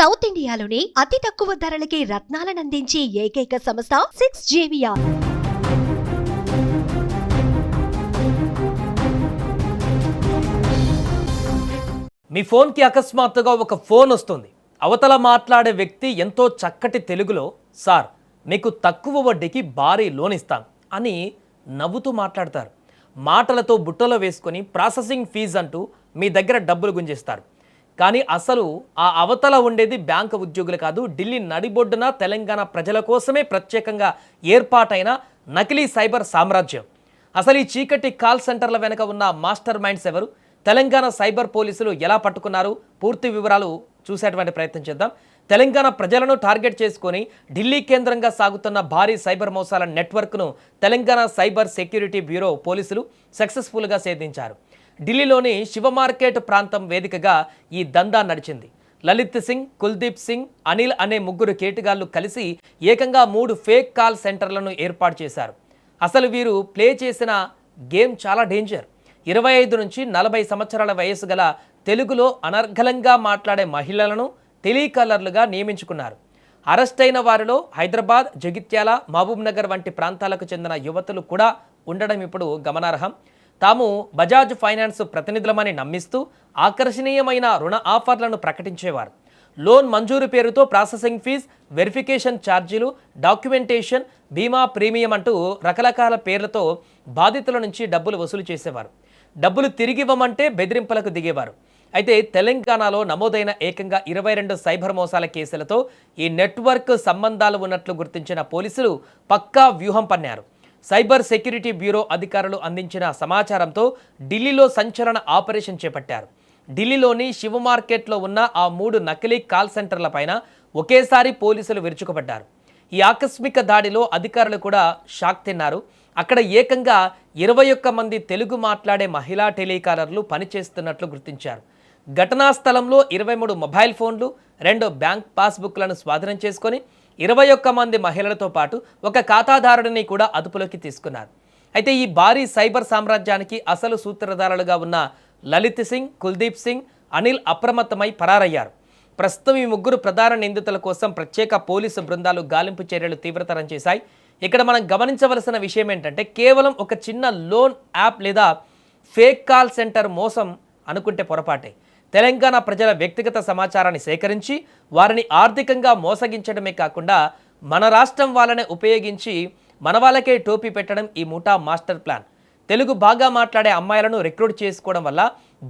South ఇండియాలోని అతి తక్కువ ధరలకి రత్నాలనందించే ఏకైక సంస్థ 6JVR. మీ ఫోన్కి అకస్మాత్తుగా ఒక ఫోన్ వస్తుంది. అవతల మాట్లాడే వ్యక్తి ఎంతో చక్కటి తెలుగులో, సార్ మీకు తక్కువ వడ్డీకి భారీ లోన్ ఇస్తాం అని నవ్వుతూ మాట్లాడతారు. మాటలతో బుట్టలో వేసుకొని ప్రాసెసింగ్ ఫీజు అంటూ మీ దగ్గర డబ్బులు గుంజేస్తారు. కానీ అసలు ఆ అవతల ఉండేది బ్యాంకు ఉద్యోగులు కాదు, ఢిల్లీ నడిబొడ్డున తెలంగాణ ప్రజల కోసమే ప్రత్యేకంగా ఏర్పాటైన నకిలీ సైబర్ సామ్రాజ్యం. అసలు ఈ చీకటి కాల్ సెంటర్ల వెనుక ఉన్న మాస్టర్ మైండ్స్ ఎవరు, తెలంగాణ సైబర్ పోలీసులు ఎలా పట్టుకున్నారు, పూర్తి వివరాలు చూసేటువంటి ప్రయత్నం చేద్దాం. తెలంగాణ ప్రజలను టార్గెట్ చేసుకొని ఢిల్లీ కేంద్రంగా సాగుతున్న భారీ సైబర్ మోసాల నెట్వర్క్ను తెలంగాణ సైబర్ సెక్యూరిటీ బ్యూరో పోలీసులు సక్సెస్ఫుల్గా ఛేదించారు. ఢిల్లీలోని శివ మార్కెట్ ప్రాంతం వేదికగా ఈ దందా నడిచింది. లలిత్ సింగ్, కుల్దీప్ సింగ్, అనిల్ అనే ముగ్గురు కేటుగాళ్లు కలిసి ఏకంగా 3 ఫేక్ కాల్ సెంటర్లను ఏర్పాటు చేశారు. అసలు వీరు ప్లే చేసిన గేమ్ చాలా డేంజర్. 25 నుంచి 40 సంవత్సరాల వయసు గల తెలుగులో అనర్గళంగా మాట్లాడే మహిళలను టెలికాలర్లుగా నియమించుకున్నారు. అరెస్ట్ అయిన వారిలో హైదరాబాద్, జగిత్యాల, మహబూబ్ నగర్ వంటి ప్రాంతాలకు చెందిన యువతులు కూడా ఉండడం ఇప్పుడు గమనార్హం. తాము బజాజ్ ఫైనాన్స్ ప్రతినిధులమని నమ్మిస్తూ ఆకర్షణీయమైన రుణ ఆఫర్లను ప్రకటించేవారు. లోన్ మంజూరు పేరుతో ప్రాసెసింగ్ ఫీజ్, వెరిఫికేషన్ ఛార్జీలు, డాక్యుమెంటేషన్, బీమా ప్రీమియం అంటూ రకరకాల పేర్లతో బాధితుల నుంచి డబ్బులు వసూలు చేసేవారు. డబ్బులు తిరిగివ్వమంటే బెదిరింపులకు దిగేవారు. అయితే తెలంగాణలో నమోదైన ఏకంగా 22 సైబర్ మోసాల కేసులతో ఈ నెట్వర్క్ సంబంధాలు ఉన్నట్లు గుర్తించిన పోలీసులు పక్కా వ్యూహం పన్నారు. సైబర్ సెక్యూరిటీ బ్యూరో అధికారులు అందించిన సమాచారంతో ఢిల్లీలో సంచలన ఆపరేషన్ చేపట్టారు. ఢిల్లీలోని శివ మార్కెట్లో ఉన్న ఆ 3 నకిలీ కాల్ సెంటర్ల పైన ఒకేసారి పోలీసులు విరుచుకుపడ్డారు. ఈ ఆకస్మిక దాడిలో అధికారులు కూడా షాక్ తిన్నారు. అక్కడ ఏకంగా 21 మంది తెలుగు మాట్లాడే మహిళా టెలికాలర్లు పనిచేస్తున్నట్లు గుర్తించారు. ఘటనా స్థలంలో 23 మొబైల్ ఫోన్లు, 2 బ్యాంక్ పాస్బుక్లను స్వాధీనం చేసుకొని 21 మంది మహిళలతో పాటు ఒక ఖాతాదారుడిని కూడా అదుపులోకి తీసుకున్నారు. అయితే ఈ భారీ సైబర్ సామ్రాజ్యానికి అసలు సూత్రధారులుగా ఉన్న లలిత్ సింగ్, కుల్దీప్ సింగ్, అనిల్ అప్రమత్తమై పరారయ్యారు. ప్రస్తుతం ఈ ముగ్గురు ప్రధాన నిందితుల కోసం ప్రత్యేక పోలీసు బృందాలు గాలింపు చర్యలు తీవ్రతరం చేశాయి. ఇక్కడ మనం గమనించవలసిన విషయం ఏంటంటే, కేవలం ఒక చిన్న లోన్ యాప్ లేదా ఫేక్ కాల్ సెంటర్ మోసం అనుకుంటే పొరపాటే. తెలంగాణ ప్రజల వ్యక్తిగత సమాచారాన్ని సేకరించి వారిని ఆర్థికంగా మోసగించడమే కాకుండా మన రాష్ట్రం వాళ్ళనే ఉపయోగించి మన వాళ్ళకే టోపీ పెట్టడం ఈ ముఠా మాస్టర్ ప్లాన్. తెలుగు బాగా మాట్లాడే అమ్మాయిలను రిక్రూట్ చేసుకోవడం వల్ల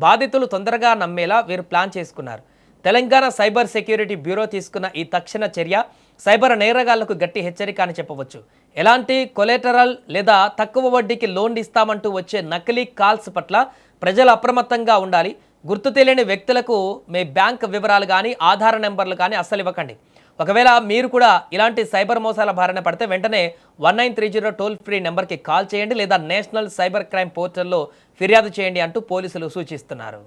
బాధితులు తొందరగా నమ్మేలా వీరు ప్లాన్ చేసుకున్నారు. తెలంగాణ సైబర్ సెక్యూరిటీ బ్యూరో తీసుకున్న ఈ తక్షణ చర్య సైబర్ నేరగాళ్లకు గట్టి హెచ్చరిక అని చెప్పవచ్చు. ఎలాంటి కొలెటరల్ లేదా తక్కువ వడ్డీకి లోన్ ఇస్తామంటూ వచ్చే నకిలీ కాల్స్ పట్ల ప్రజలు అప్రమత్తంగా ఉండాలి. గుర్తు తెలియని వ్యక్తులకు మీ బ్యాంక్ వివరాలు కానీ ఆధార్ నెంబర్లు కానీ అస్సలు ఇవ్వకండి. ఒకవేళ మీరు కూడా ఇలాంటి సైబర్ మోసాల బారిన పడితే వెంటనే 1930 టోల్ ఫ్రీ నెంబర్కి కాల్ చేయండి లేదా నేషనల్ సైబర్ క్రైమ్ పోర్టల్లో ఫిర్యాదు చేయండి అంటూ పోలీసులు సూచిస్తున్నారు.